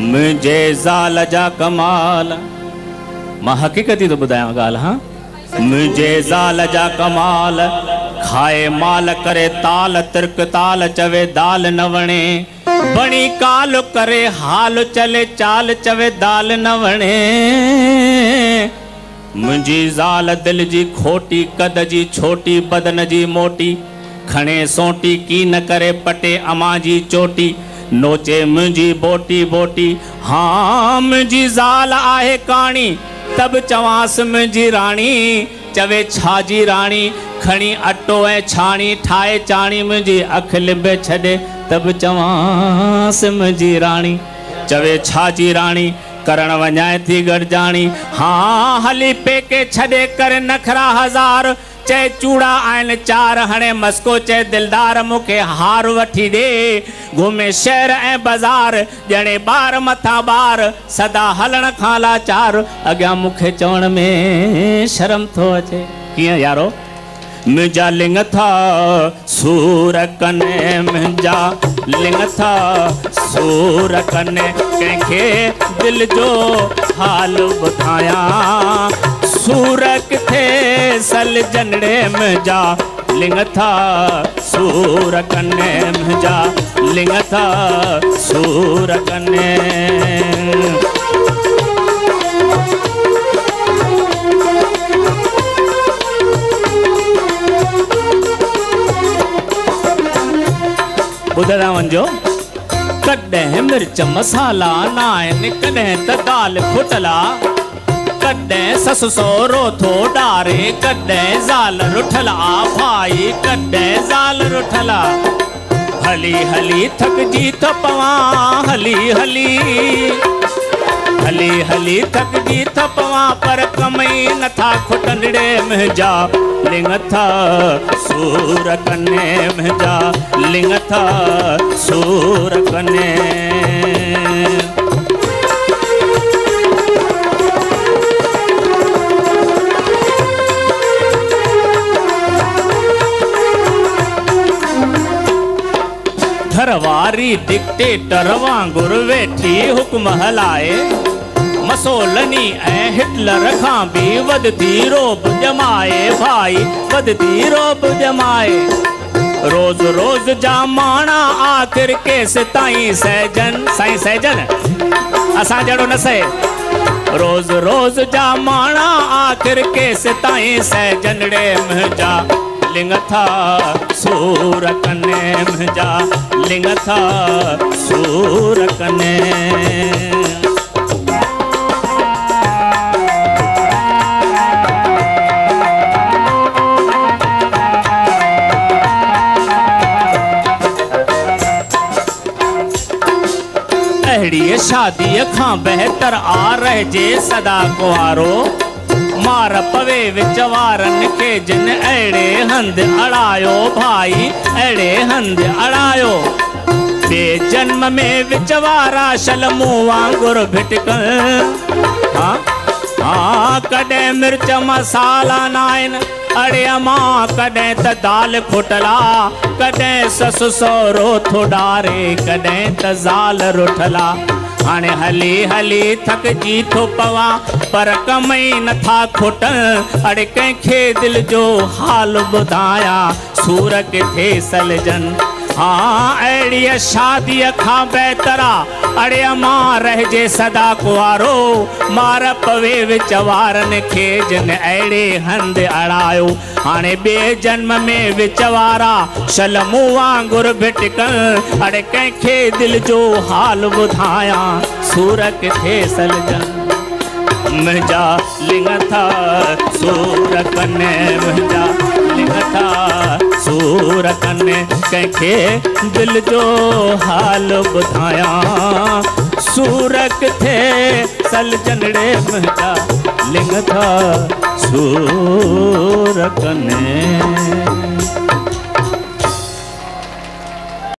मुझे ज़ाल जा कमाल, मां हकीकत ही तो ॿुधायां ॻाल्हि। हाँ, मुझे ज़ाल जा कमाल, खाए माल करे ताल, तिरक ताल चवे दाल न वणे, बणी काल करे हाल चले चाल चवे दाल न वणे। मुझी ज़ाल दिल जी खोटी, कद जी छोटी, बदन जी मोटी, खणे सोटी की न करे पटे अमां जी चोटी, नोचे मुझी बोटी बोटी। हाँ, मुझी ज़ाल आहे काणी, तब चवांस मुझी राणी, चवे छाजी राणी, खणी अटो ऐं छाणी, ठाहे चाणी, मुझी अख लिबे छॾे, तब चवांस मुझी राणी, चवे छाजी राणी, करण वञाए थी गॾजाणी। हाँ, हली पेके छॾे करे नखरा हज़ार, चए चूड़ा आहिनि चार, हणे मस्को चए दिलदार मूंखे हार वठी ॾे, घुमे शहर ऐं बाज़ार, ॼणे ॿार मथां ॿार, सदा हलण खां लाचार, अॻियां मूंखे चवण में शर्म थो अचे। कीअं यारो? मुंहिंजा लिंग था सूर कने, मुंहिंजा लिंग था सूर कने, कंहिंखे दिल जो हाल ॿुधायां, सूर किथे सल जनड़े, मुंहिंजा लिंग था सूर कने, मुंहिंजा लिंग था सूर कने। ॿुधंदा वञिजो। कॾहिं मिर्च मसाला न आहिनि, कॾहिं त दाल फुटला, कॾहिं ससु सहुरो थो ॾारे, कॾहिं ज़ाल रुठला भाई, कॾहिं ज़ाल रुठला। हली हली थकजी थो पवां, हली हली हली हली थकजी थो पवां, पर कमई नथा खुटंदड़े, मुंहिंजा लिंग था सूर कने, मुंहिंजा लिंग था सूर कने। घरवारी डिक्टेटर वांगुर वेठी हुक्म हलाए, मसोलनी ऐं हिटलर खां बि वधती रोब जमाए भाई, वधती रोब जमाए। रोज़ रोज़ जा माणा आख़िर केस ताईं सहजन, साईं सहजन असां जहिड़ो न सहे। रोज़ रोज़ जा माणा आख़िर केस ताईं सहजन रे, मुंहिंजा लिंग था सूर कने, मुंहिंजा लिंग था सूर कने। अहिड़ी शादीअ खां बहितर आ रहिजे सदा कुंवारो, मार पवे विच वारनि खे जिन अहिड़े हंधि अड़ायो भाई, अहिड़े हंधि अड़ायो। ॿिए जन्म में विच वारा शल मूं वांगुरु भिटकनि। हाँ हाँ, कॾहिं मिर्च मसाला न आहिनि, अड़े अमां कॾहिं त दाल खुटला, कॾहिं ससु सहुरो थो ॾारे, कॾहिं त ज़ाल रुठला। हाणे हली हली थकजी थो पवां, पर कमई नथा खुटनि, अड़े कंहिंखे दिल जो हाल ॿुधायां, सूर किथे सलजन। हाँ, अहिड़ीअ शादीअ खां बहितरा, अड़े अमां रहिजे सदा कुंवारो, मार पवे विच वारनि खे जिन अहिड़े हंधि अड़ायो। हाणे ॿिए जन्म में विच वारा शल मूं वांगुरु भिटकनि, अड़े कंहिंखे दिल जो हाल ॿुधायां, सूर किथे सलजन। मुंहिंजा लिंग था सूर कने, मुंहिंजा लिंग था सूर कने, कंहिंखे दिल जो हाल ॿुधायां, सूर किथे सलजन रे, मुंहिंजा लिंग था सूर कने।